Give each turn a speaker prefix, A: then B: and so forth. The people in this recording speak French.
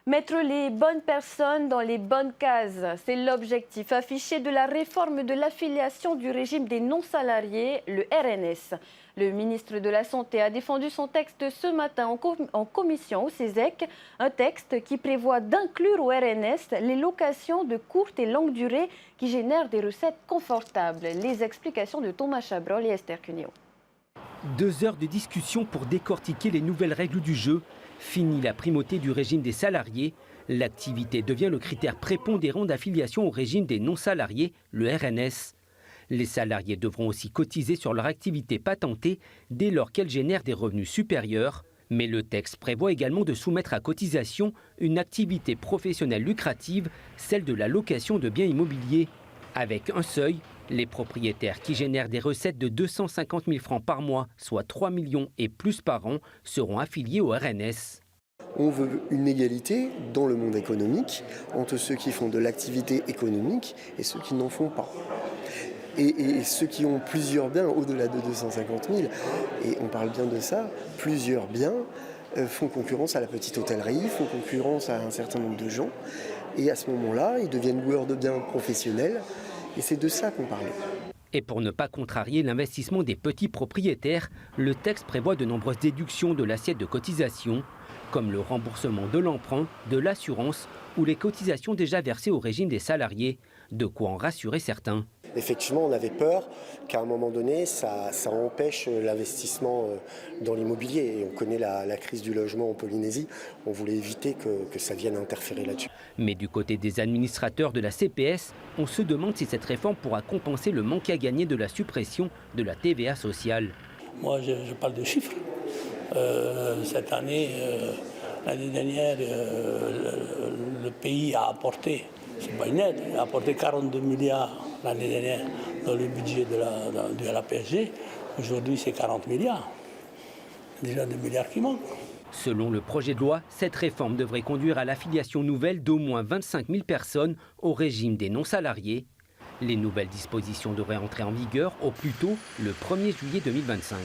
A: Mettre les bonnes personnes dans les bonnes cases, c'est l'objectif affiché de la réforme de l'affiliation du régime des non-salariés, le RNS. Le ministre de la Santé a défendu son texte ce matin en commission au CESEC, un texte qui prévoit d'inclure au RNS les locations de courte et longue durée qui génèrent des recettes confortables. Les explications de Thomas Chabrol et Esther Cuneo.
B: 2 heures de discussion pour décortiquer les nouvelles règles du jeu. Fini la primauté du régime des salariés. L'activité devient le critère prépondérant d'affiliation au régime des non-salariés, le RNS. Les salariés devront aussi cotiser sur leur activité patentée dès lors qu'elle génère des revenus supérieurs. Mais le texte prévoit également de soumettre à cotisation une activité professionnelle lucrative, celle de la location de biens immobiliers. Avec un seuil, les propriétaires qui génèrent des recettes de 250 000 francs par mois, soit 3 millions et plus par an, seront affiliés au RNS.
C: On veut une égalité dans le monde économique entre ceux qui font de l'activité économique et ceux qui n'en font pas. Et ceux qui ont plusieurs biens au-delà de 250 000, et on parle bien de ça, plusieurs biens font concurrence à la petite hôtellerie, font concurrence à un certain nombre de gens. Et à ce moment-là, ils deviennent loueurs de biens professionnels. Et c'est de ça qu'on parlait.
B: Et pour ne pas contrarier l'investissement des petits propriétaires, le texte prévoit de nombreuses déductions de l'assiette de cotisation, comme le remboursement de l'emprunt, de l'assurance ou les cotisations déjà versées au régime des salariés. De quoi en rassurer certains.
C: Effectivement, on avait peur qu'à un moment donné, ça empêche l'investissement dans l'immobilier. Et on connaît la crise du logement en Polynésie. On voulait éviter que ça vienne interférer là-dessus.
B: Mais du côté des administrateurs de la CPS, on se demande si cette réforme pourra compenser le manque à gagner de la suppression de la TVA sociale.
D: Moi, je parle de chiffres. Cette année, l'année dernière, le pays a apporté, c'est pas une aide, il a apporté 42 milliards l'année dernière dans le budget de la PSG. Aujourd'hui, c'est 40 milliards. Déjà 2 milliards qui manquent.
B: Selon le projet de loi, cette réforme devrait conduire à l'affiliation nouvelle d'au moins 25 000 personnes au régime des non-salariés. Les nouvelles dispositions devraient entrer en vigueur au plus tôt le 1er juillet 2025.